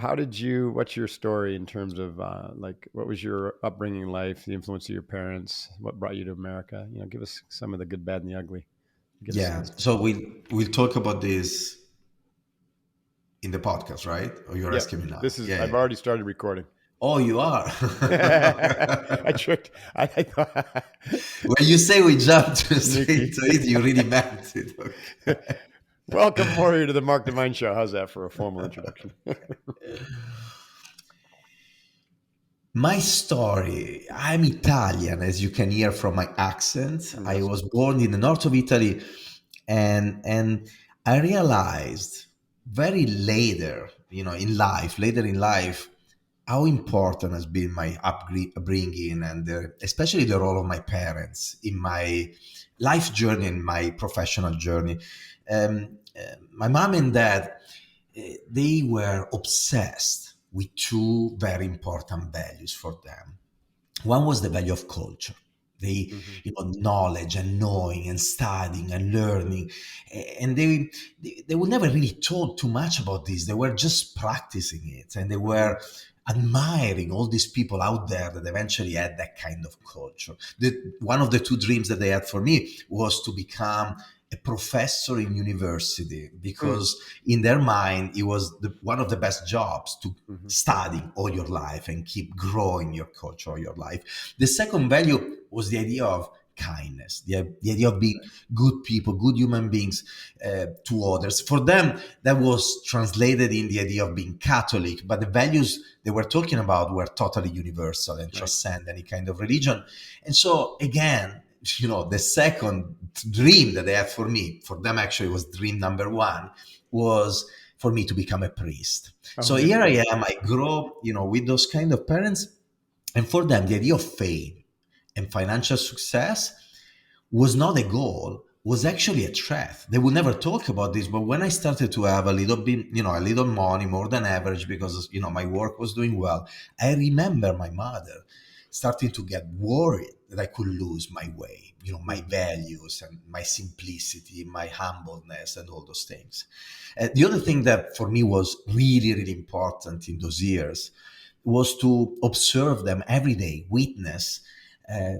What's your story in terms of what was your upbringing like, the influence of your parents, what brought you to America? Give us some of the good, bad, and the ugly. Get a Yeah. sense. So we'll talk about this in the podcast, right? Or you're Yeah, asking me now? this is. Yeah, I've yeah, yeah. already started recording. Oh, you are. I tricked. I thought When you say we jump to straight sneaky. to it, you really meant it. Okay. Welcome, Warrior, to the Mark Divine Show. How's that for a formal introduction? My story, I'm Italian, as you can hear from my accent. I Yes. was born in the north of Italy, and I realized very later in life, how important has been my upbringing and especially the role of my parents in my life journey and my professional journey. My mom and dad, they were obsessed with two very important values for them. One was the value of culture. They, Hmm. knowledge and knowing and studying and learning, and they would never really talk too much about this. They were just practicing it, and they Hmm. were admiring all these people out there that eventually had that kind of culture. One of the two dreams that they had for me was to become a professor in university, Mm. because in their mind it was one of the best jobs to Hmm. study all your life and keep growing your culture all your life. The second value was the idea of kindness, the idea of being good people, good human beings to others. For them, that was translated in the idea of being Catholic, but the values they were talking about were totally universal and Right. transcend any kind of religion. And so, again, the second dream that they had for them actually was dream number one, was for me to become a priest. Oh, So yeah. here I am, I grow, with those kind of parents, and for them, the idea of fame and financial success was not a goal, was actually a threat. They would never talk about this, but when I started to have a little bit, a little money, more than average, because, my work was doing well, I remember my mother starting to get worried that I could lose my way, my Hmm. values and my simplicity, my humbleness, and all those things. The other thing that for me was really, really important in those years was to observe them every day, witness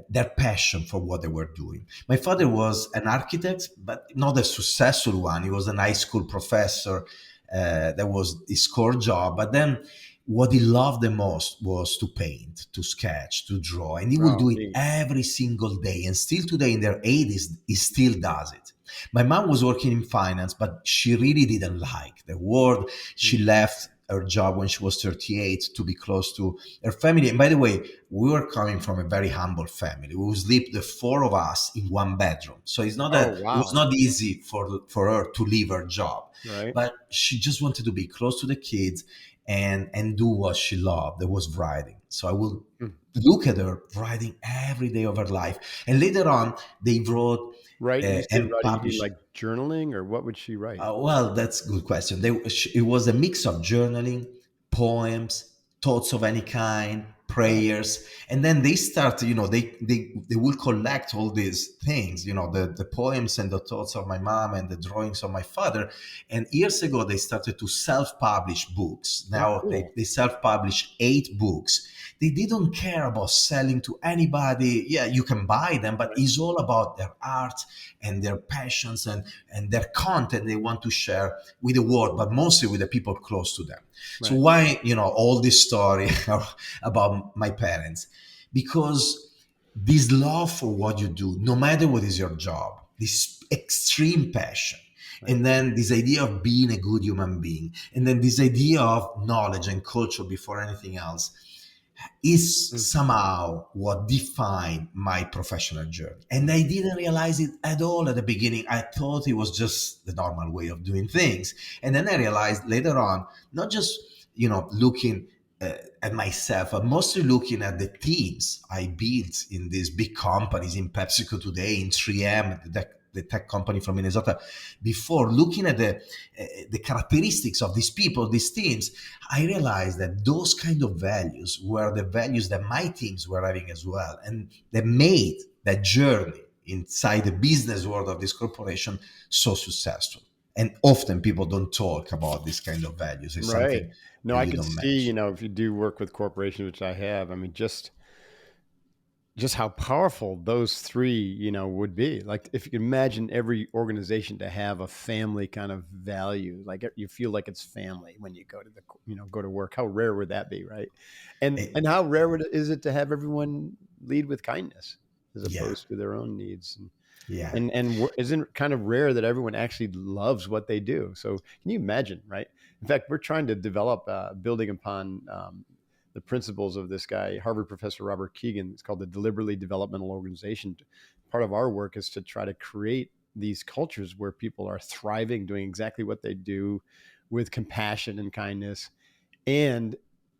their passion for what they were doing. My father was an architect, but not a successful one. He was an high school professor. That was his core job. But then what he loved the most was to paint, to sketch, to draw. And he will Oh, do it neat. every single day. And still today, in their 80s, he still does it. My mom was working in finance, but she really didn't like the world. She Hmm. left her job when she was 38 to be close to her family. And by the way, we were coming from a very humble family. We would sleep, the four of us, in one bedroom. So it's not Oh, that it was wow. not easy for her to leave her job, Right. but she just wanted to be close to the kids and do what she loved. That was writing. So I will Mm. look at her writing every day of her life. And later on, they wrote Writing. You say and writing. You mean published. like journaling, or what would she write? Well, that's a good question. It was a mix of journaling, poems, thoughts of any kind, Oh. prayers, and then they start. They will collect all these things. The poems and the thoughts of my mom and the drawings of my father. And years ago, they started to self-publish books. Oh, Now cool. they self-publish 8 books. They didn't care about selling to anybody. Yeah, you can buy them, but Right. it's all about their art and their passions and their content they want to share with the world, but mostly with the people close to them. So Right. why, all this story about my parents? Because this love for what you do, no matter what is your job, this extreme passion, Right. and then this idea of being a good human being, and then this idea of knowledge and culture before anything else, is Mm. somehow what defined my professional journey. And I didn't realize it at all at the beginning. I thought it was just the normal way of doing things. And then I realized later on, not just, looking at myself, but mostly looking at the teams I built in these big companies, in PepsiCo today, in 3M, the tech company from Minnesota, before looking at the characteristics of these people, these teams, I realized that those kind of values were the values that my teams were having as well, and that made that journey inside the business world of this corporation so successful. And often people don't talk about this kind of values. It's Right. something. No, and I you could don't see, match. if you do work with corporations, which I have, I mean, just how powerful those three, would be. Like, if you can imagine every organization to have a family kind of value, like you feel like it's family when you go to go to work. How rare would that be, right? And Eh, how rare is it to have everyone lead with kindness as yeah, opposed to their own needs? yeah. Isn't it kind of rare that everyone actually loves what they do? So can you imagine, right? In fact, we're trying to develop, building upon the principles of this guy, Harvard professor Robert Keegan. It's called the Deliberately Developmental Organization. Part of our work is to try to create these cultures where people are thriving, doing exactly what they do with compassion and kindness, and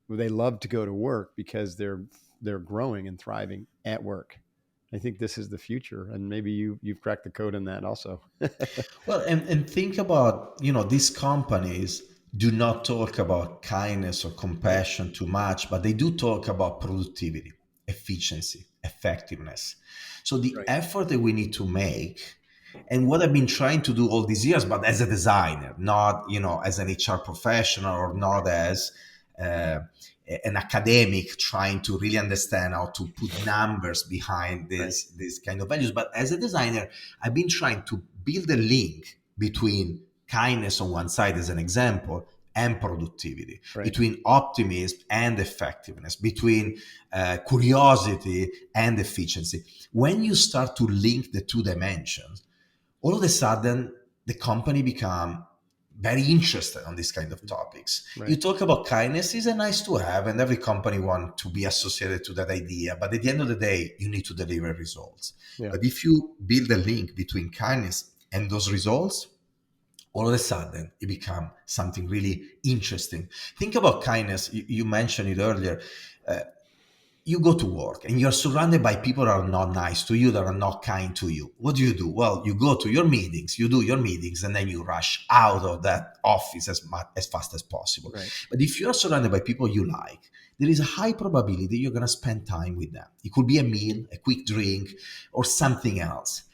they love to go to work because they're growing and thriving at work. I think this is the future, and maybe you've cracked the code on that also. Well, and think about, these companies do not talk about kindness or Right, compassion too much, but they do talk about productivity, efficiency, effectiveness. So the right, effort that we need to make, and what I've been trying to do all these years, but as a designer, not, as an HR professional, or not as uh, an academic trying to really understand how to put numbers behind right, this kind of values, but as a designer, I've been trying to build a link between kindness on one side, as an example, and productivity, right. between optimism and effectiveness, between curiosity and efficiency. When you start to link the two dimensions, all of a sudden the company become very interested on these kind of topics. You Right. talk about kindness is a nice to have, and every company want to be associated to that idea, but at the end of the day you need to deliver results. Yeah. But if you build a link between kindness and those results, all of a sudden it become something really interesting. Think about kindness. You mentioned it earlier. Uh, you go to work and you're surrounded by people that are not nice to you, that are not kind to you. What do? Well, you go to your meetings, you do your meetings, and then you rush out of that office as fast as possible. Right. But if you're surrounded by people you like, there is a high probability you're going to spend time with them. It could be a meal, a quick drink, or something else.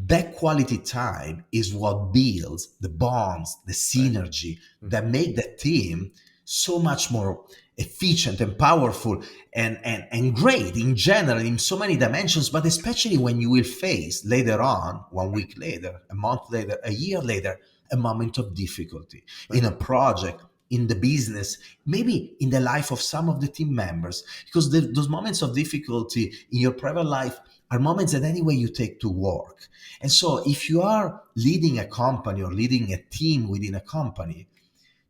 That quality time is what builds the bonds, the Right. synergy that Mhm. make the team so much more efficient and powerful, and great in general in so many dimensions, but especially when you will face later on, 1 week later, a month later, a year later, a moment of difficulty in Right. a project, in the business, maybe in the life of some of the team members, because those moments of difficulty in your private life are moments that anyway you take to work. And so if you are leading a company or leading a team within a company,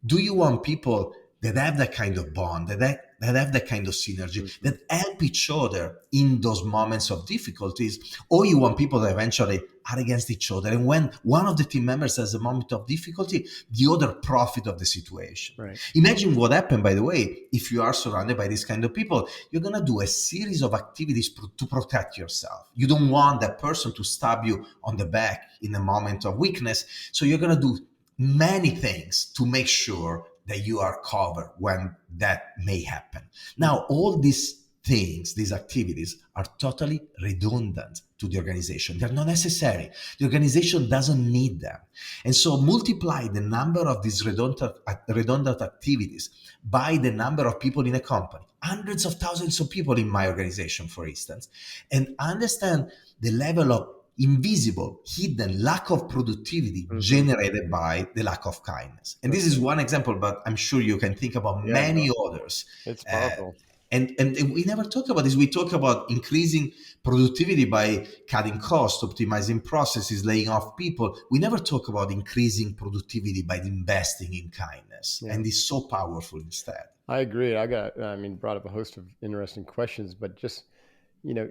do you want people that have that kind of bond, that have that kind of synergy, Mhm. that help each other in those moments of difficulties? Or you want people that eventually are against each other? And when one of the team members has a moment of difficulty, the other profit of the situation. Right. Imagine what happened, by the way, if you are surrounded by this kind of people. You're going to do a series of activities to protect yourself. You don't want that person to stab you on the back in a moment of weakness. So you're going to do many things to make sure that you are covered when that may happen. Mhm. Now, all these things, these activities are totally redundant to the organization. They're not necessary. The organization doesn't need them. And so multiply the number of these redundant activities by the number of people in a company, hundreds of thousands of people in my organization, for instance, and understand the level of invisible, hidden lack of productivity Mhm. generated by the lack of kindness. And this is Okay. one example, but I'm sure you can think about Yeah. No, many others. it's Uh, powerful. and we never talk about this. We talk about increasing productivity by cutting costs, optimizing processes, laying off people. We never talk about increasing productivity by investing in kindness. Yeah. And it's so powerful instead. I agree. I mean, brought up a host of interesting questions, but just, you know,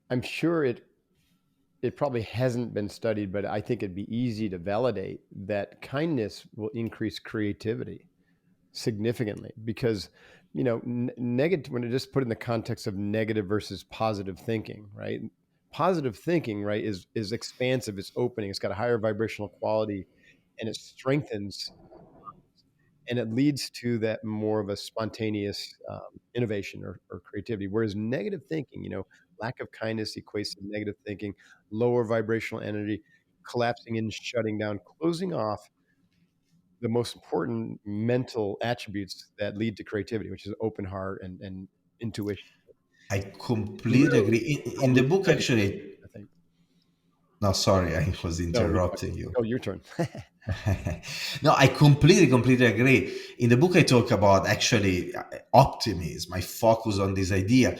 I'm sure it probably hasn't been studied, but I think it'd be easy to validate that kindness will increase creativity significantly because, negative, when it just put in the context of negative versus positive thinking, right? Positive thinking, right, is expansive, it's opening, it's got a higher vibrational quality, and it strengthens, and it leads to that more of a spontaneous, innovation or creativity. Whereas negative thinking, lack of kindness equates to negative thinking, lower vibrational energy, collapsing in, shutting down, closing off, the most important mental attributes that lead to creativity, which is open heart and intuition. I completely Really, agree. In the probably book, studied, actually, I think. no, sorry, I was No, you're fine. interrupting you. Oh, your turn. No, I completely agree. In the book, I talk about actually optimism. I focus on this idea.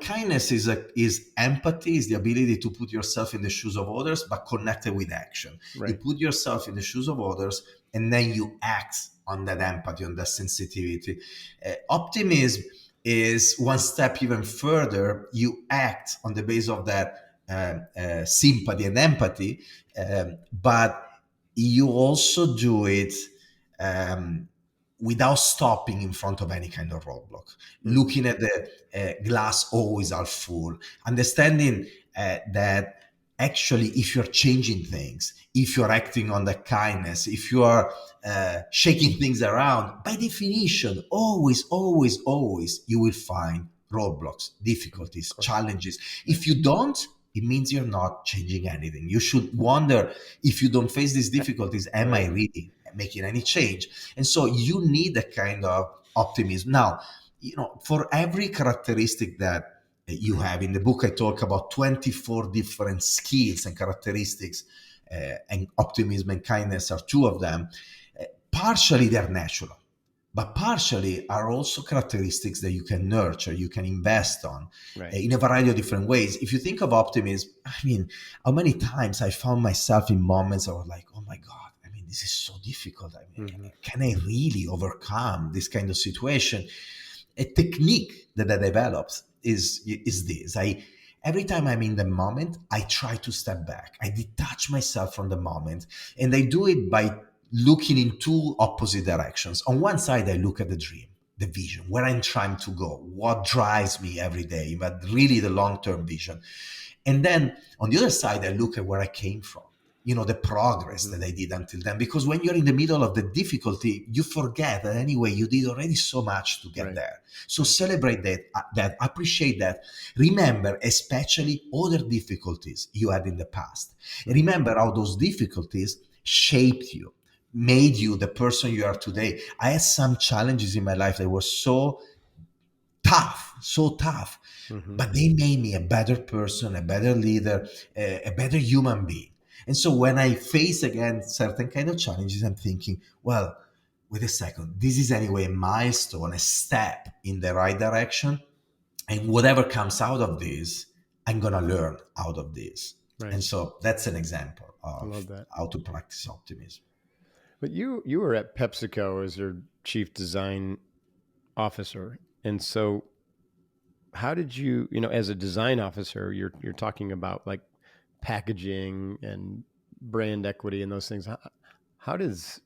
Kindness is empathy, is the ability to put yourself in the shoes of others, but connected with action. You Right. put yourself in the shoes of others, and then you act on that empathy, on that sensitivity. Optimism is one step even further. You act on the base of that sympathy and empathy, but you also do it um, without stopping in front of any kind of roadblock, Mhm. looking at the glass always half full, understanding that actually if you're changing things, if you're acting on the kindness, if you are shaking things around, by definition, always, you will find roadblocks, Of difficulties, course. challenges. Right. If you don't, it means you're not changing anything. You should wonder, if you don't face these difficulties, am I Right. really making any change? And so you need a kind of optimism. Now, for every characteristic that you have in the book, I talk about 24 different skills and characteristics, and optimism and kindness are two of them. Partially they're natural, but partially are also characteristics that you can nurture, you can invest on Right. in a variety of different ways. If you think of optimism, I mean, how many times I found myself in moments I was like, oh my God, I mean, this is so difficult. I mean, Mhm. can I really overcome this kind of situation? A technique that I developed is this. Every time I'm in the moment, I try to step back. I detach myself from the moment, and I do it by looking in two opposite directions. On one side, I look at the dream, the vision, where I'm trying to go, what drives me every day, but really the long-term vision. And then on the other side, I look at where I came from, the progress Mhm. that I did until then. Because when you're in the middle of the difficulty, you forget that anyway, you did already so much to get Right. there. So Right. celebrate that, appreciate that. Remember, especially other difficulties you had in the past. Mhm. Remember how those difficulties shaped you, made you the person you are today. I had some challenges in my life that were so tough, Mhm. but they made me a better person, a better leader, a better human being. And so when I face again certain kind of challenges, I'm thinking, well, wait a second, this is anyway a milestone, a step in the right direction. And whatever comes out of this, I'm going to learn out of this. Right. And so that's an example I love of that. how to practice optimism. But you were at PepsiCo as their chief design officer, and so how did as a design officer, you're talking about like packaging and brand equity and those things. How does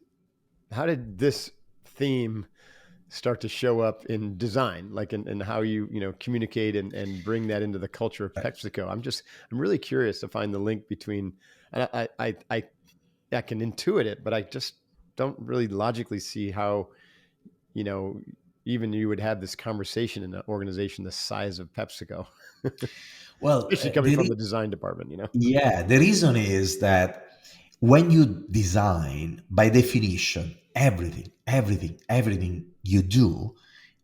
how did this theme start to show up in design, like in how you communicate and bring that into the culture of PepsiCo? I'm really curious to find the link between. And I can intuit it, but I just don't really logically see how you know even you would have this conversation in an organization the size of PepsiCo, Well, especially coming from the design department. yeah, the reason is that when you design, by definition, everything you do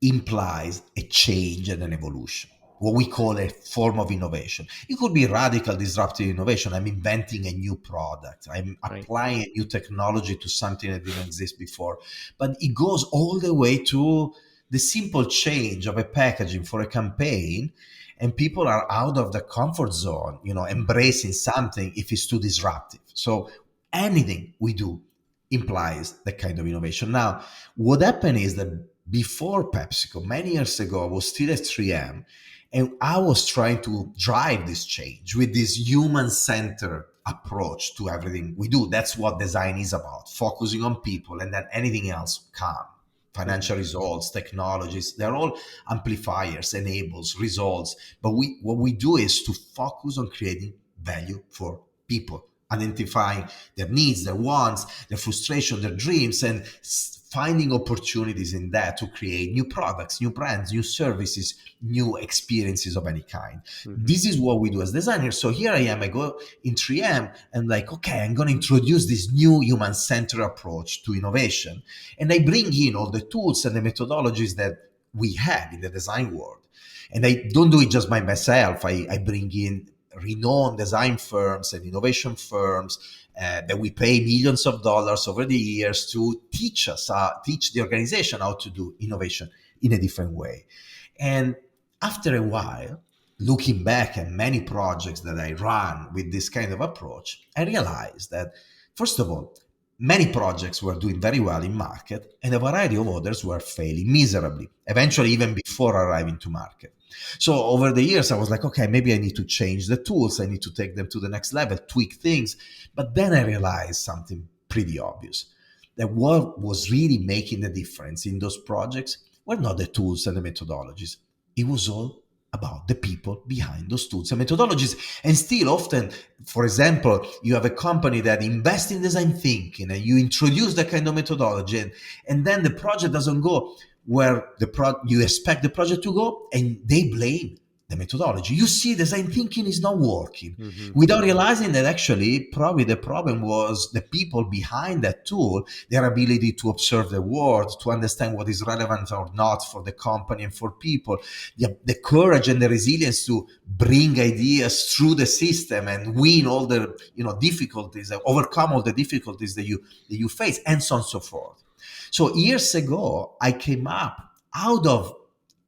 implies a change and an evolution. What we Right. call a form of innovation. It could be radical disruptive innovation. I'm inventing a new product. I'm Right. applying a new technology to something that didn't exist before. But it goes all the way to the simple change of a packaging for a campaign, and people are out of the comfort zone, embracing something if it's too disruptive. So anything we do implies that kind of innovation. Now, what happened is that before PepsiCo, many years ago, I was still at 3M, and I was trying to drive this change with this human-centered approach to everything we do. That's what design is about, focusing on people, and then anything else comes. Hmm. Financial results, technologies, they're all amplifiers, enables, results. But what we do is to focus on creating value for people, identifying their needs, their wants, their frustration, their dreams, and finding opportunities in that to create new products, new brands, new services, new experiences of any kind. Mm-hmm. This is what we do as designers. So here I am, I go in 3M and like, okay, I'm going to introduce this new human-centered approach to innovation. And I bring in all the tools and the methodologies that we have in the design world. And I don't do it just by myself. I bring in renowned design firms and innovation firms that we pay millions of dollars over the years to teach us, teach the organization how to do innovation in a different way. And after a while, looking back at many projects that I run with this kind of approach, I realized that, first of all, many projects were doing very well in market and a variety of others were failing miserably, eventually even before arriving to market. So over the years, I was like, okay, maybe I need to change the tools. I need to take them to the next level, tweak things. But then I realized something pretty obvious, that what was really making the difference in those projects were not the tools and the methodologies. It was all about the people behind those tools and methodologies. And still often, for example, you have a company that invests in design thinking and you introduce that kind of methodology, and then the project doesn't go where you expect the project to go, and they blame the methodology. You see, design thinking is not working, Mm-hmm. without realizing that actually probably the problem was the people behind that tool, their ability to observe the world, to understand what is relevant or not for the company and for people, the courage and the resilience to bring ideas through the system and win all the difficulties, overcome all the difficulties that you face, and so on and so forth. So years ago, I came up out of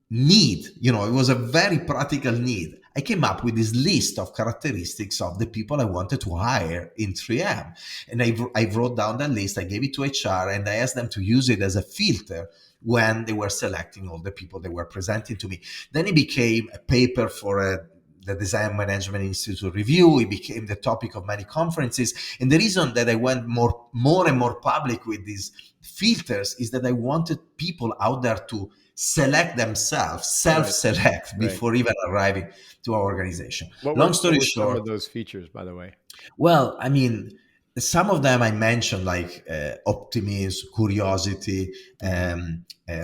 need, it was a very practical need. I came up with this list of characteristics of the people I wanted to hire in 3M. And I wrote down that list, I gave it to HR, and I asked them to use it as a filter when they were selecting all the people they were presenting to me. Then it became a paper for the Design Management Institute review. It became the topic of many conferences. And the reason that I went more and more public with these filters is that I wanted people out there to select themselves, self-select, Right. before even arriving to our organization. What Long were story some short, of those features, by the way? well, I mean, some of them I mentioned, like optimism, curiosity,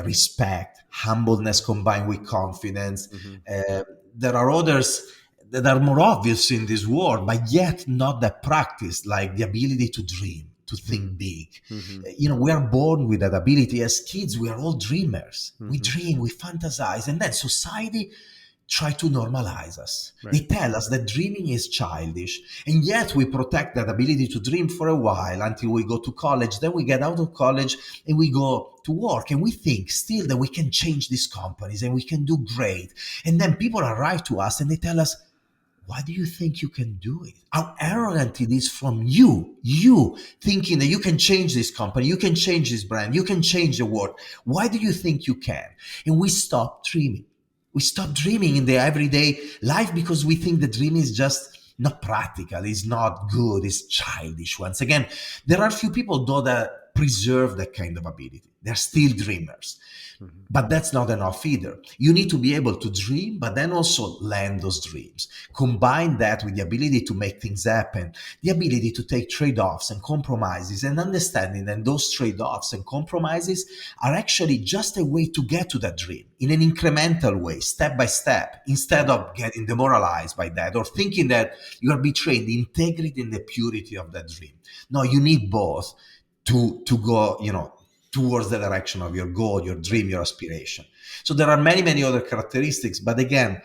respect, humbleness combined with confidence. Mm-hmm. There are others that are more obvious in this world, but yet not that practiced, like the ability to dream, to think big. Mm-hmm. We are born with that ability. As kids, we are all dreamers. We Mm-hmm. dream, we fantasize, and then society try to normalize us. Right. They tell us that dreaming is childish, and yet we protect that ability to dream for a while until we go to college. Then we get out of college and we go to work, and we think still that we can change these companies and we can do great. And then people arrive to us and they tell us, why do you think you can do it? How arrogant it is from you thinking that you can change this company, you can change this brand, you can change the world. Why do you think you can? And we stop dreaming. We stop dreaming in the everyday life because we think the dream is just not practical, it's not good, it's childish. Once again, there are few people though that preserve that kind of ability. They're still dreamers. Mm-hmm. But that's not enough either. You need to be able to dream, but then also land those dreams. Combine that with the ability to make things happen, the ability to take trade-offs and compromises, and understanding that those trade-offs and compromises are actually just a way to get to that dream in an incremental way, step by step, instead of getting demoralized by that or thinking that you are betraying the integrity and the purity of that dream. No, you need both to go, towards the direction of your goal, your dream, your aspiration. So there are many other characteristics, but again,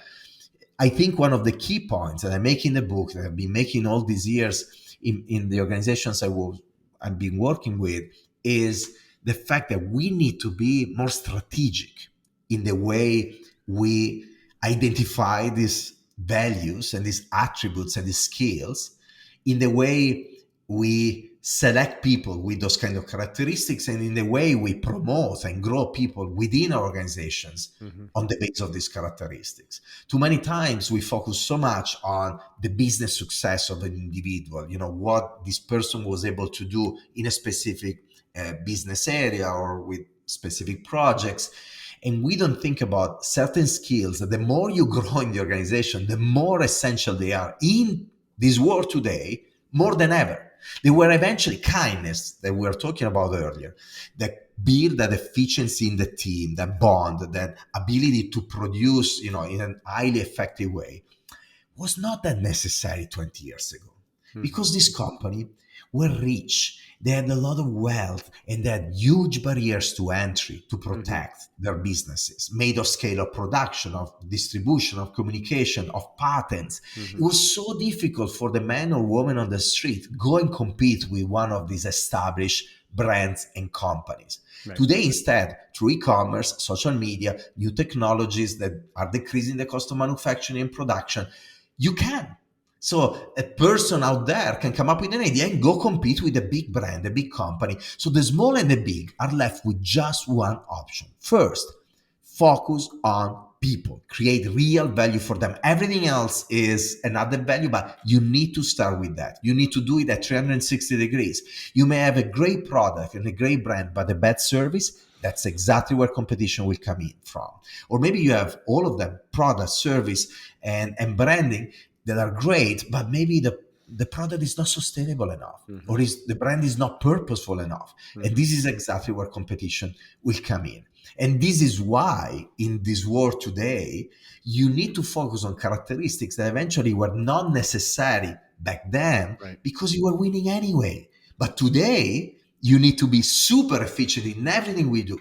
I think one of the key points that I make in the book, that I've been making all these years in the organizations I've been working with, is the fact that we need to be more strategic in the way we identify these values and these attributes and these skills, in the way we select people with those kind of characteristics, and in the way we promote and grow people within our organizations on the basis of these characteristics. Too many times we focus so much on the business success of an individual, what this person was able to do in a specific business area or with specific projects. And we don't think about certain skills that the more you grow in the organization, the more essential they are in this world today, more than ever. They were eventually kindness that we were talking about earlier, that build that efficiency in the team, that bond, that ability to produce, in a highly effective way, was not that necessary 20 years ago, Mm-hmm. because this company were rich. They had a lot of wealth and they had huge barriers to entry to Mm-hmm. protect their businesses, made of scale of production, of distribution, of communication, of patents. It Mm-hmm. was so difficult for the man or woman on the street go and compete with one of these established brands and companies. Right. Today, instead, through e-commerce, social media, new technologies that are decreasing the cost of manufacturing and production, you can. So a person out there can come up with an idea and go compete with a big brand, a big company. So the small and the big are left with just one option. First, focus on people, create real value for them. Everything else is another value, but you need to start with that. You need to do it at 360 degrees. You may have a great product and a great brand, but a bad service. That's exactly where competition will come in from. Or maybe you have all of them, product, service, and branding, that are great, but maybe the product is not sustainable enough, Mm-hmm. or is the brand is not purposeful enough. And Mm-hmm. this is exactly where competition will come in. And this is why in this world today, you need to focus on characteristics that eventually were not necessary back then, Right. because you were winning anyway. But today, you need to be super efficient in everything you do,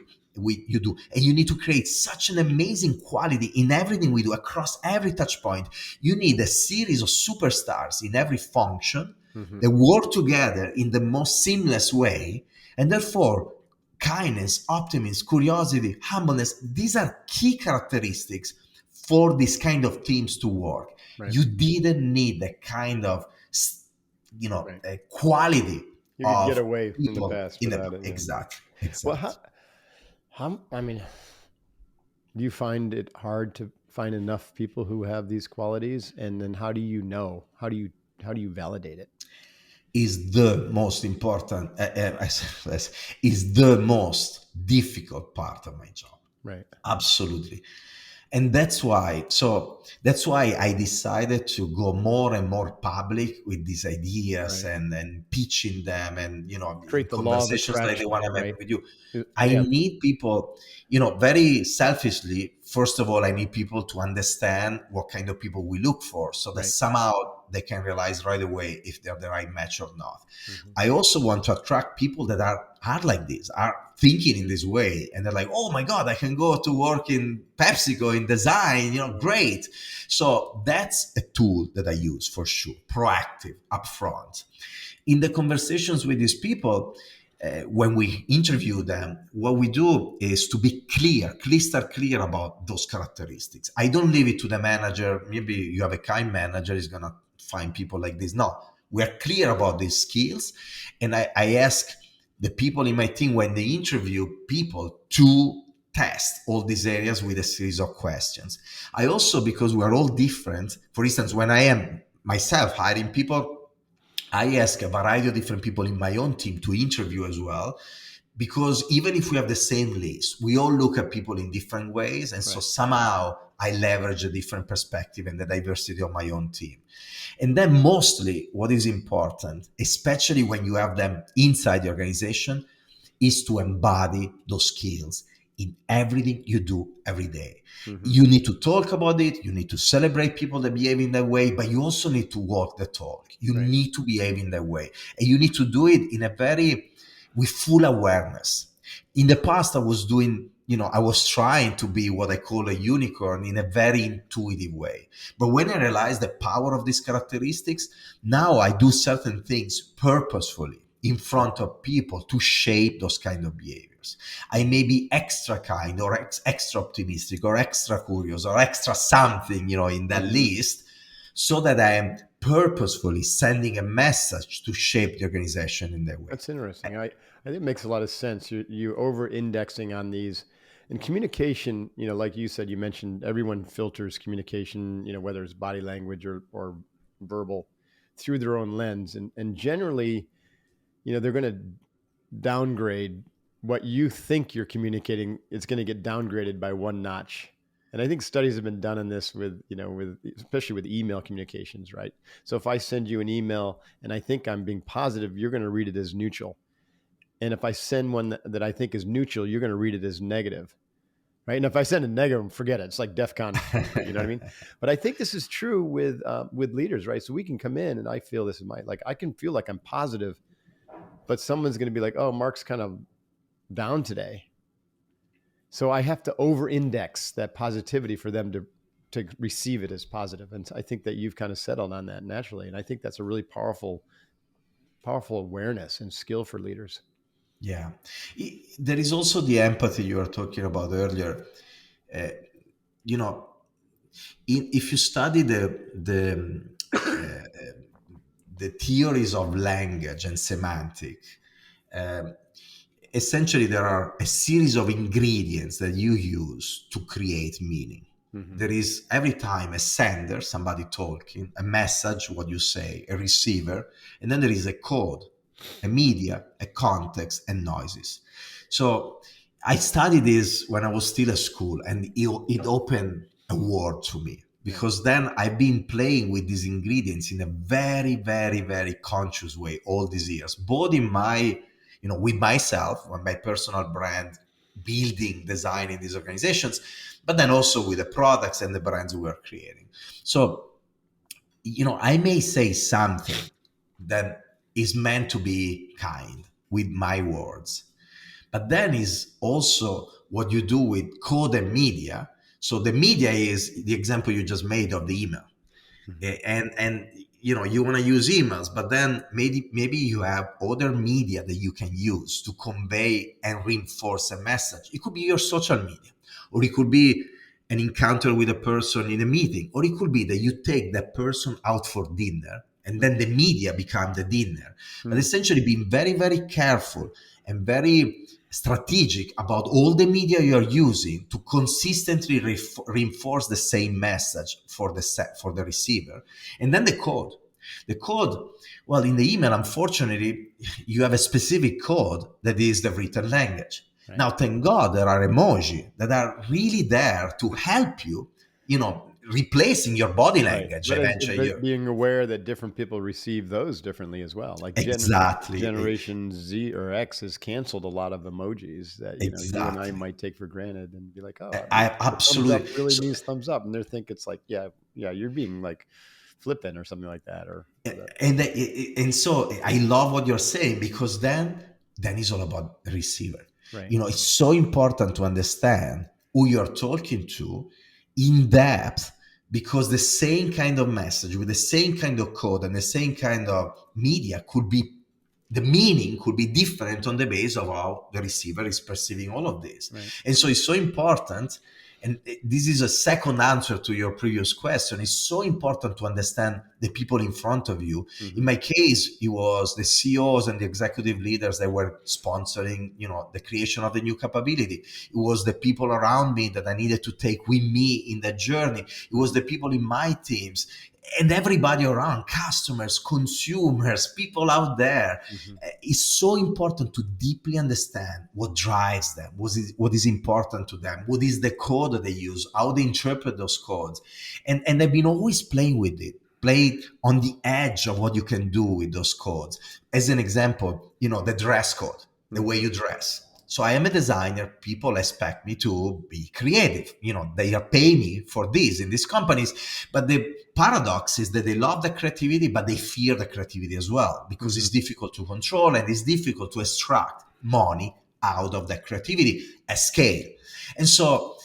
and you need to create such an amazing quality in everything we do across every touch point. You need a series of superstars in every function Mm-hmm. that work together in the most seamless way. And therefore, kindness, optimism, curiosity, humbleness, these are key characteristics for this kind of teams to work. Right. You didn't need the kind of Right. quality You could get of away from the people past in the without it. Yeah. exact Well, exact. I mean, do you find it hard to find enough people who have these qualities? And then how do you know? How do you validate it? Is the most important, is the most difficult part of my job. Right. Absolutely. And that's why I decided to go more and more public with these ideas, Right. and pitching them, and in Create the law of conversations like the attraction, one I'm having right? with you. I Yeah. need people, very selfishly. First of all, I need people to understand what kind of people we look for, so that Right. somehow they can realize right away if they're the right match or not. Mm-hmm. I also want to attract people that are like this, are thinking in this way, and they're like, oh my god, I can go to work in PepsiCo in design, great. So that's a tool that I use for sure, proactive, upfront. In the conversations with these people, when we interview them, what we do is to be crystal clear about those characteristics. I don't leave it to the manager. Maybe you have a kind manager, is going to find people like this. No, we are clear about these skills. And I ask the people in my team, when they interview people, to test all these areas with a series of questions. I also, because we are all different, for instance, when I am myself hiring people, I ask a variety of different people in my own team to interview as well, because even if we have the same list, we all look at people in different ways. And so Right. somehow I leverage a different perspective and the diversity of my own team. And then mostly what is important, especially when you have them inside the organization, is to embody those skills in everything you do every day. Mm-hmm. You need to talk about it. You need to celebrate people that behave in that way, but you also need to walk the talk. You Right. need to behave in that way. And you need to do it in a very, with full awareness. In the past, I was trying to be what I call a unicorn in a very intuitive way. But when I realized the power of these characteristics, now I do certain things purposefully in Right. front of people to shape those kind of behaviors. I may be extra kind, or extra optimistic, or extra curious, or extra something, in that Mm-hmm. list, so that I am purposefully sending a message to shape the organization in that way. That's interesting. I think it makes a lot of sense. You over indexing on these. And communication, like you said, you mentioned everyone filters communication, whether it's body language or verbal, through their own lens. And generally, they're going to downgrade what you think you're communicating. It's going to get downgraded by one notch. And I think studies have been done on this with, with especially with email communications, right? So if I send you an email and I think I'm being positive, you're going to read it as neutral. And if I send one that I think is neutral, you're going to read it as negative, right? And if I send a negative, forget it. It's like DEFCON 3. You know what I mean? But I think this is true with leaders, right? So we can come in, and I feel this is I can feel like I'm positive, but someone's going to be like, oh, Mark's kind of down today. So I have to over-index that positivity for them to receive it as positive. And I think that you've kind of settled on that naturally. And I think that's a really powerful awareness and skill for leaders. Yeah. There is also the empathy you were talking about earlier. Uh, you know, if you study the theories of language and semantic, um, essentially there are a series of ingredients that you use to create meaning. Mm-hmm. There is every time a sender, somebody talking, a message, what you say, a receiver, and then there is a code, a media, a context, and noises. So I studied this when I was still at school, and it opened a world to me, Yeah. because then I've been playing with these ingredients in a very, very, very conscious way all these years, both in my, with myself, on my personal brand, building, designing these organizations, but then also with the products and the brands we were creating. So, I may say something that is meant to be kind with my words, but then is also what you do with code and media. So the media is the example you just made of the email. Mm-hmm. And you want to use emails, but then maybe you have other media that you can use to convey and reinforce a message. It could be your social media, or it could be an encounter with a person in a meeting, or it could be that you take that person out for dinner and then the media become the dinner. But Mm-hmm. essentially being very, very careful and very strategic about all the media you're using to consistently reinforce the same message for the receiver. And then the code, well, in the email, unfortunately, you have a specific code that is the written language. Right. Now, thank God there are emoji that are really there to help you, replacing your body Right. language But eventually. but being aware that different people receive those differently as well. Like Exactly. Generation Z or X has canceled a lot of emojis that, you and I Exactly. might take for granted and be like, oh, I the thumbs up absolutely. really So, means thumbs up. And they think it's like, yeah, yeah, you're being like flippant or something like that or whatever. and so I love what you're saying, because then it's all about the receiver. Right. It's so important to understand who you're talking to in depth, because the same kind of message with the same kind of code and the same kind of media could be, the meaning could be different on the base of how the receiver is perceiving all of this. Right. And so it's so important. And this is a second answer to your previous question. It's so important to understand the people in front of you. Mm-hmm. In my case, it was the CEOs and the executive leaders that were sponsoring, the creation of the new capability. It was the people around me that I needed to take with me in that journey. It was the people in my teams and everybody around, customers, consumers, people out there. Mm-hmm. It's so important to deeply understand what drives them, what is important to them, what is the code that they use, how they interpret those codes. And they've been always playing with it, play on the edge of what you can do with those codes. As an example, the dress code, the Mm-hmm. way you dress. So I am a designer. People expect me to be creative. They are paying me for this in these companies. But the paradox is that they love the creativity, but they fear the creativity as well, because Mm-hmm. it's difficult to control and it's difficult to extract money out of that creativity at scale. And so,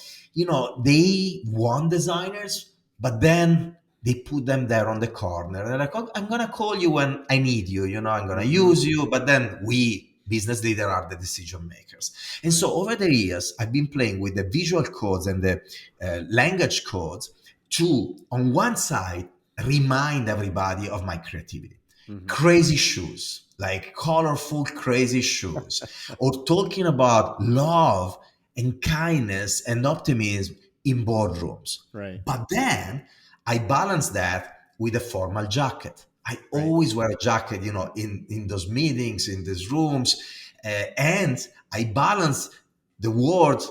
they want designers, but then they put them there on the corner. They're like, oh, I'm going to call you when I need you. I'm going to Mm-hmm. use you. But then we, business leaders, are the decision makers. And Right. so over the years, I've been playing with the visual codes and the language codes to, on one side, remind everybody of my creativity. Mm-hmm. Crazy shoes, like colorful, crazy shoes, or talking about love and kindness and optimism in boardrooms. Right. But then I balance that with a formal jacket. I Right. always wear a jacket, in those meetings, in these rooms, and I balance the words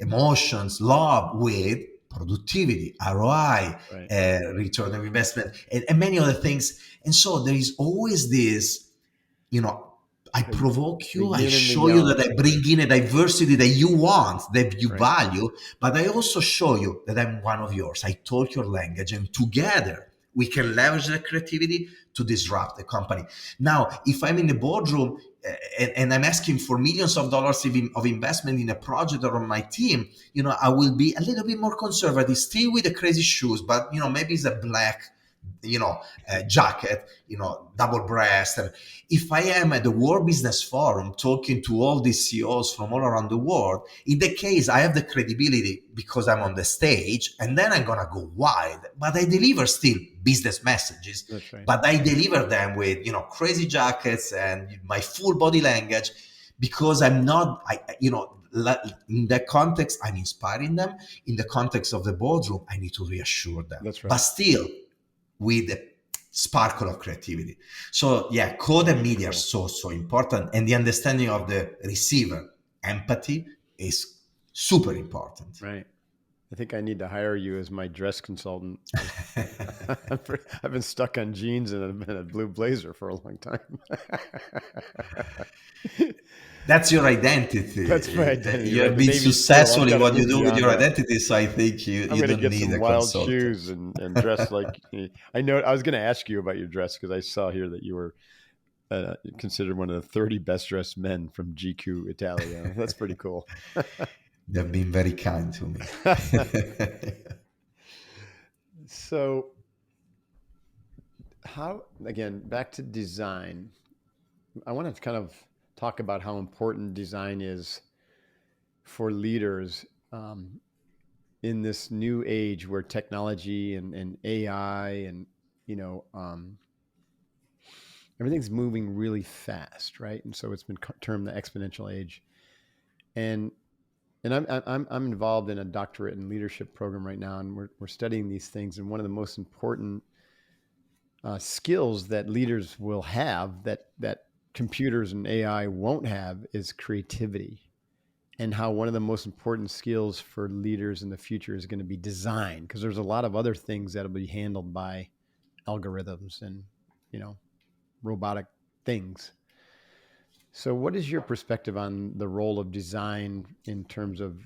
emotions, love with productivity, ROI, Right. return of investment, and many other things. And so there is always this, you know, I The, provoke the you, I yin and the show you that yang. I bring in a diversity that you want, that you Right. value, but I also show you that I'm one of yours. I talk your language, and together we can leverage that creativity to disrupt the company. Now, if I'm in the boardroom and I'm asking for millions of dollars of investment in a project or on my team, I will be a little bit more conservative, still with the crazy shoes, but maybe it's a black jacket, double breast. And if I am at the World Business Forum talking to all these CEOs from all around the world, in the case I have the credibility because I'm on the stage, and then I'm gonna go wide. But I deliver still business messages, That's right. but I deliver them with crazy jackets and my full body language, because I'm not, in that context, I'm inspiring them. In the context of the boardroom, I need to reassure them, That's but right. still with a sparkle of creativity. So yeah, code and media are Cool. so important, and the understanding of the receiver, empathy, is super important. Right. I think I need to hire you as my dress consultant. I've been stuck on jeans and a blue blazer for a long time. That's your identity. That's my identity, You right? have The been Navy SEAL. I've successful got in to what you move do with beyond your that. identity, so I think you, I'm you going to don't get need some a wild consultant. shoes and dress like. I know. I was going to ask you about your dress because I saw here that you were considered one of the 30 best dressed men from GQ Italia. That's pretty cool. They've been very kind to me. So, how, again, back to design, I want to kind of talk about how important design is for leaders in this new age where technology and AI and, you know, everything's moving really fast, right? And so it's been termed the exponential age. And I'm involved in a doctorate in leadership program right now, and we're studying these things. And one of the most important skills that leaders will have that computers and AI won't have is creativity. And how one of the most important skills for leaders in the future is going to be design, because there's a lot of other things that'll be handled by algorithms and you know robotic things. So, what is your perspective on the role of design in terms of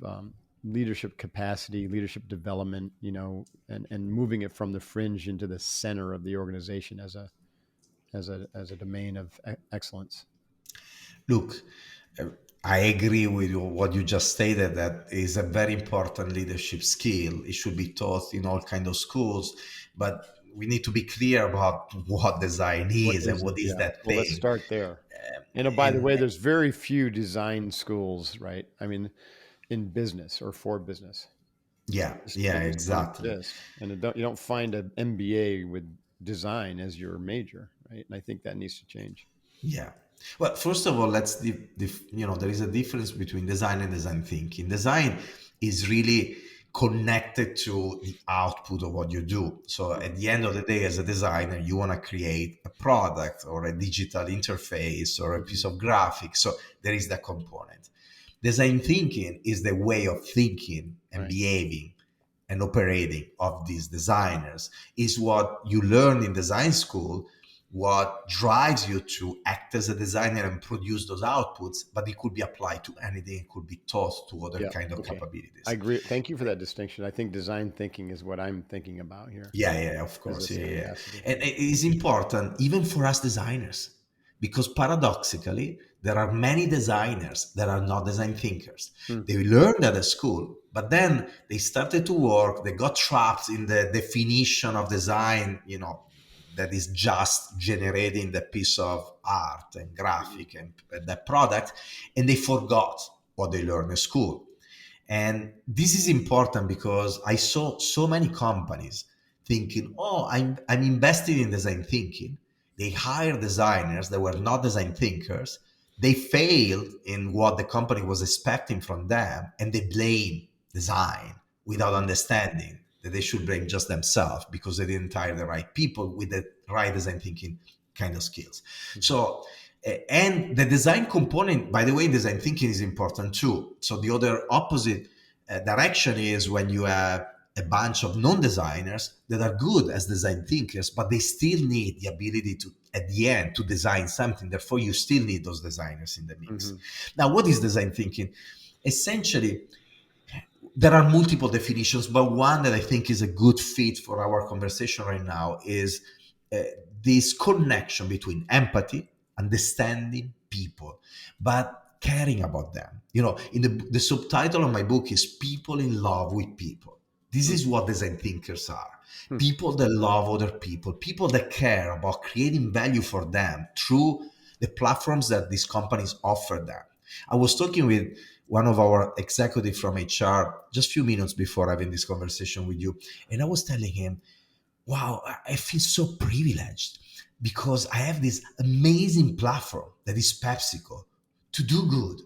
leadership capacity, leadership development, and moving it from the fringe into the center of the organization as a domain of excellence? Look, uh, I agree with what you just stated. That is a very important leadership skill. It should be taught in all kind of schools, but we need to be clear about what design What is and is it? what is Yeah. that Well, let's thing. start there. And by the And way, there's very few design schools, right? I mean, in business or for business. yeah, They yeah, just don't exactly. exist, and you don't find an MBA with design as your major, right? And I think that needs to change. Yeah. Well, first of all, there is a difference between design and design thinking. Design is really connected to the output of what you do. So at the end of the day, as a designer, you want to create a product or a digital interface or a Mhm. piece of graphics. So there is that component. Design thinking is the way of thinking and Right. behaving and operating of these designers, is what you learn in design school, what drives you to act as a designer and produce those outputs, but it could be applied to anything, it could be taught to other Yeah. kind of Okay. I capabilities. agree. Thank you for that distinction. I think design thinking is what I'm thinking about here Yeah, yeah, of as the course. Yeah, same yeah. capacity. And it is important even for us designers, because paradoxically, there are many designers that are not design thinkers. Hmm. They learned at a school, but then they started to work, they got trapped in the definition of design, that is just generating the piece of art and Mhm. graphic and that product, and they forgot what they learned at school. And this is important because I saw so many companies thinking, oh, I'm investing in design thinking. They hire designers that were not design thinkers. They failed in what the company was expecting from them, and they blame design without Mhm. understanding that they should blame just themselves because they didn't hire the right people with the right design thinking kind of skills. Mhm. So and the design component, by the way, in design thinking is important too. So the other opposite direction is when you have a bunch of non-designers that are good as design thinkers, but they still need the ability to, at the end, to design something. Therefore, you still need those designers in the mix. Now, what is design thinking? Essentially, there are multiple definitions, but one that I think is a good fit for our conversation right now is uh, this connection between empathy, understanding people, but caring about them. You know, in the subtitle of my book is People in Love with People. This is what design thinkers are. People that love other people that care about creating value for them through the platforms that these companies offer them. I was talking with one of our executives from HR just a few minutes before having this conversation with you, and I was telling him, wow, I feel so privileged because I have this amazing platform that is PepsiCo to do good,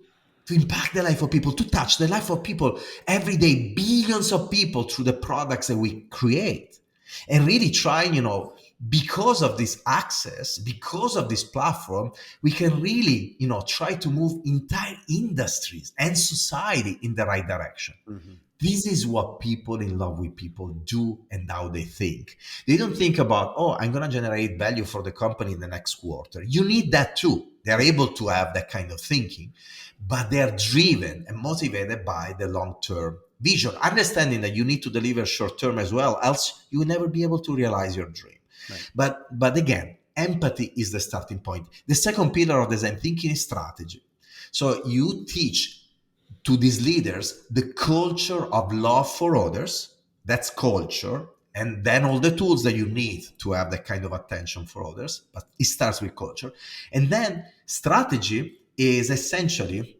to impact the life of people, to touch the life of people every day, billions of people through the products that we create. And really trying, because of this access, because of this platform, we can really, try to move entire industries and society in the right direction. This is what people in love with people do and how they think. They don't think about, oh, I'm going to generate value for the company in the next quarter. You need that too. They're able to have that kind of thinking, but they're driven and motivated by the long-term vision, understanding that you need to deliver short-term as well, else you will never be able to realize your dream. Right. But again, empathy is the starting point. The second pillar of design thinking is strategy. So you teach to these leaders the culture of love for others. That's culture. And then all the tools that you need to have that kind of attention for others. But it starts with culture. And then strategy is essentially,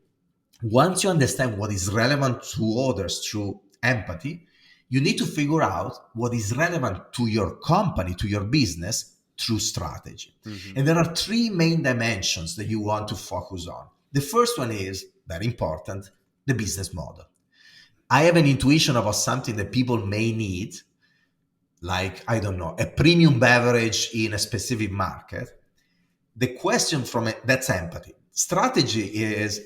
once you understand what is relevant to others through empathy, you need to figure out what is relevant to your company, to your business through strategy. And there are three main dimensions that you want to focus on. The first one is, very important, the business model. I have an intuition about something that people may need, like, I don't know, a premium beverage in a specific market. The question from it, that's empathy. Strategy is,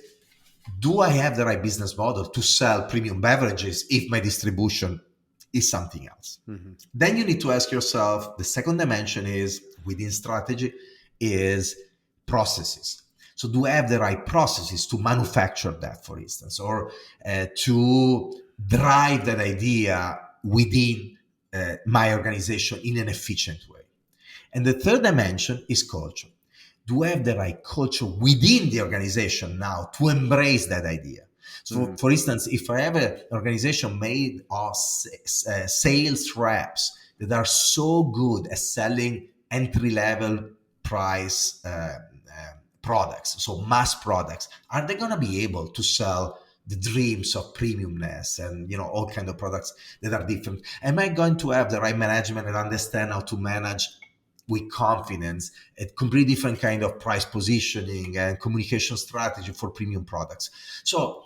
do I have the right business model to sell premium beverages if my distribution is something else? Then you need to ask yourself, the second dimension is, within strategy, is processes. So do I have the right processes to manufacture that, for instance, or to drive that idea within my organization in an efficient way? And the third dimension is culture. Do I have the right culture within the organization now to embrace that idea? So, for instance, if I have an organization made of sales reps that are so good at selling entry-level price products, so mass products, are they going to be able to sell the dreams of premiumness and all kind of products that are different? Am I going to have the right management and understand how to manage with confidence a completely different kind of price positioning and communication strategy for premium products? So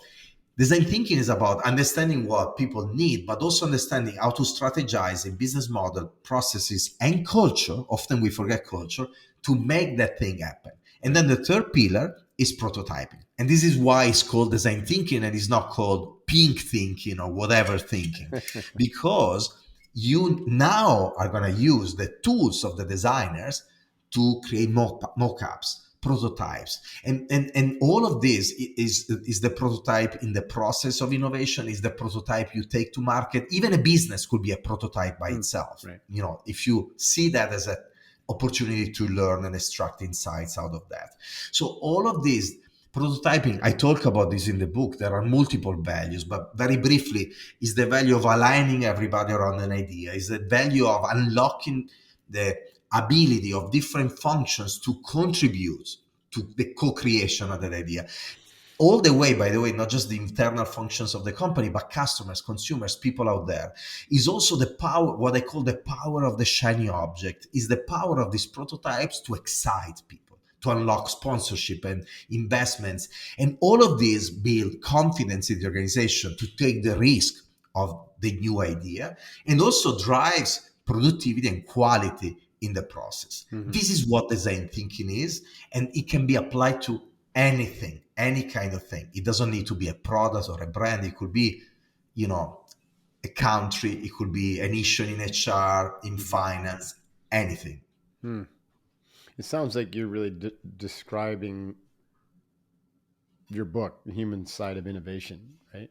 design thinking is about understanding what people need, but also understanding how to strategize in business model, processes, and culture. Often we forget culture to make that thing happen. And then the third pillar is prototyping. And this is why it's called design thinking and it's not called pink thinking or whatever thinking, because you now are going to use the tools of the designers to create mock-ups, prototypes, and all of this is the prototype in the process of innovation, is the prototype you take to market. Even a business could be a prototype by itself. Right. If you see that as an opportunity to learn and extract insights out of that. So all of these prototyping, I talk about this in the book. There are multiple values, but very briefly, is the value of aligning everybody around an idea, is the value of unlocking the ability of different functions to contribute to the co-creation of that idea. All the way, by the way, not just the internal functions of the company, but customers, consumers, people out there, is also the power, what I call the power of the shiny object, is the power of these prototypes to excite people, to unlock sponsorship and investments. And all of these build confidence in the organization to take the risk of the new idea, and also drives productivity and quality in the process. This is what design thinking is, and it can be applied to anything, any kind of thing. It doesn't need to be a product or a brand. It could be you know, a country, it could be an issue in HR, in Mhm. finance, anything. Hmm. It sounds like you're really describing your book, The Human Side of Innovation, right?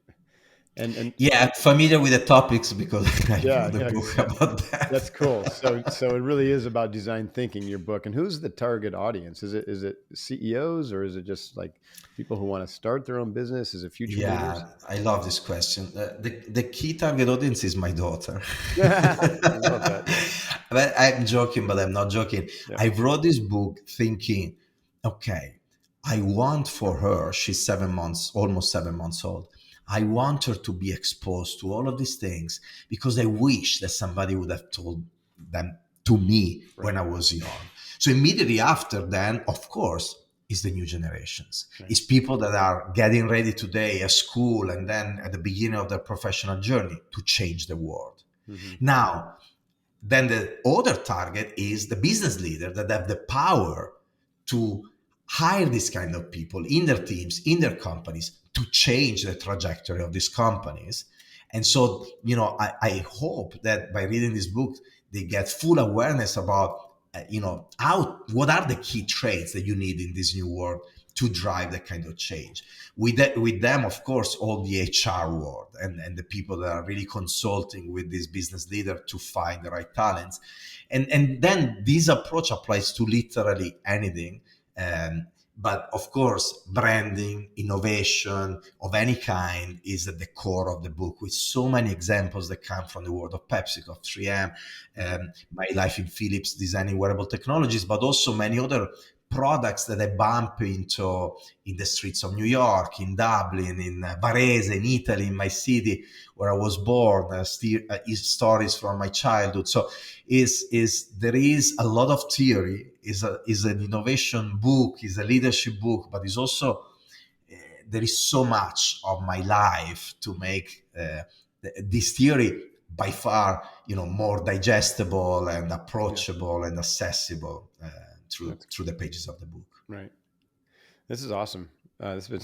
And Yeah, I'm familiar with the topics because I yeah, wrote a yeah, book yeah. about that. That's cool. So it really is about design thinking, your book. And who's the target audience? Is it CEOs, or is it just like people who want to start their own business? Is it future leaders? Yeah, I love this question. The key target audience is my daughter. I love that. Yeah. But I'm joking, but I'm not joking. Yeah. I wrote this book thinking, okay, I want for her, she's 7 months, almost 7 months old. I want her to be exposed to all of these things because I wish that somebody would have told them to me when Right. I was young. So immediately after then, of course, is the new generations. Right. It's people that are getting ready today at school and then at the beginning of their professional journey to change the world. Hmm. Now, then the other target is the business leader that have the power to hire this kind of people in their teams, in their companies, to change the trajectory of these companies. And so, I hope that by reading this book, they get full awareness about, what are the key traits that you need in this new world to drive that kind of change. With them, of course, all the HR world and the people that are really consulting with this business leader to find the right talents. And then this approach applies to literally anything. Um, but of course, branding, innovation of any kind is at the core of the book, with so many examples that come from the world of PepsiCo, 3M, Hmm. my life in Philips designing wearable technologies, but also many other products that I bump into in the streets of New York, in Dublin, in Varese, in Italy, in my city where I was born. Is stories from my childhood. So is there is a lot of theory. Is an innovation book, is a leadership book, but is also there is so much of my life to make this theory by far more digestible and Yeah. approachable and accessible through That's through the pages of the book. right. This is awesome. This has been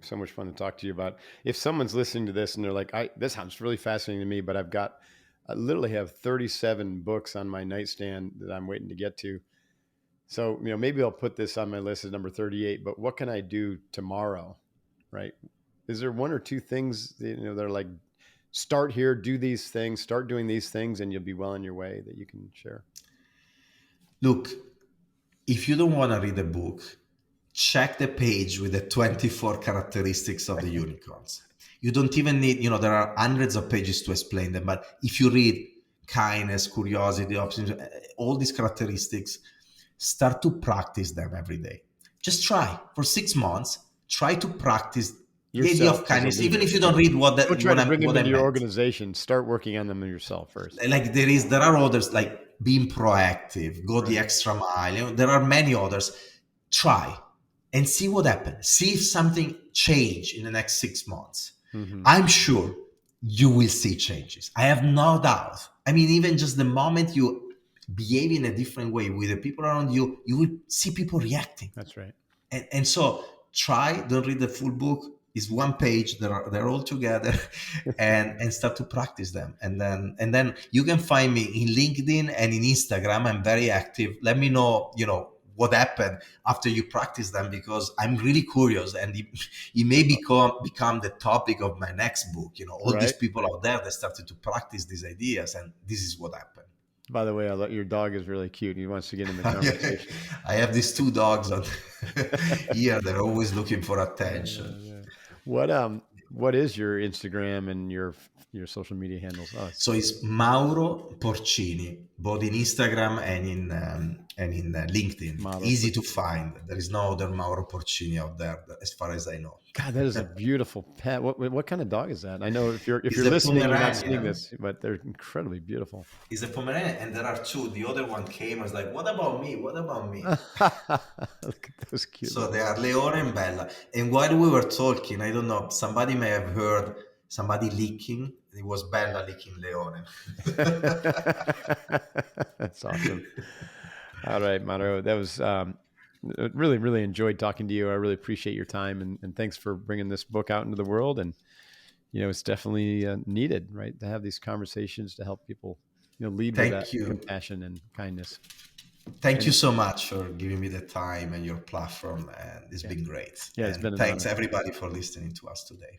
so much fun to talk to you about. If someone's listening to this and they're like, this sounds really fascinating to me, but I literally have 37 books on my nightstand that I'm waiting to get to. So, maybe I'll put this on my list as number 38, but what can I do tomorrow? Right? Is there one or two things that are like, start here, do these things, start doing these things, and you'll be well on your way, that you can share? Look, if you don't want to read a book, check the page with the 24 characteristics of the unicorns. You don't even need, there are hundreds of pages to explain them, but if you read kindness, curiosity, optimism, all these characteristics, start to practice them every day. Just try for 6 months, try to practice the idea Yourself of as a kindness, even leader. if you don't Yeah. read Don't try to bring them what I into your meant. organization. Start working on them yourself first. Like there are others, like being proactive, go the Right. extra mile, there are many others. Try and see what happens, see if something change in the next 6 months. Hmm. I'm sure you will see changes, I have no doubt. I mean, even just the moment you behave in a different way with the people around you, you will see people reacting. That's right. And so try, don't read the full book, it's one page, they're all together. And start to practice them, and then you can find me in LinkedIn and in Instagram. I'm very active. Let me know, what happened after you practice them, because I'm really curious, and it may become the topic of my next book. All these Right. people out there that started to practice these ideas, and this is what happened. By the way, your dog is really cute. He wants to get in the conversation. I have these two dogs on here. They're always looking for attention. Yeah. What is your Instagram and your social media handles? Oh, it's So it's Mauro Porcini, both in Instagram and in LinkedIn. Mauro Easy to Porcini. find. There is no other Mauro Porcini out there, as far as I know. God, that is a beautiful pet. What kind of dog is that? I know if It's you're a listening, you're not seeing Pomeranian. this, but they're incredibly beautiful. It's a Pomeranian, and there are two. The other one came and was like, "What about me? What about me?" Look at those cute So little they are dogs. Leone and Bella. And while we were talking, I don't know, somebody may have heard somebody licking. It was Bella licking Leone. That's awesome. All right, Mauro, that was really, really enjoyed talking to you. I really appreciate your time, and thanks for bringing this book out into the world. And it's definitely needed, right, to have these conversations to help people, lead with that Thank you. compassion and kindness. Thank you And so much for giving me the time and your platform. And it's yeah, been great. yeah, it's And been an thanks honor. everybody for listening to us today.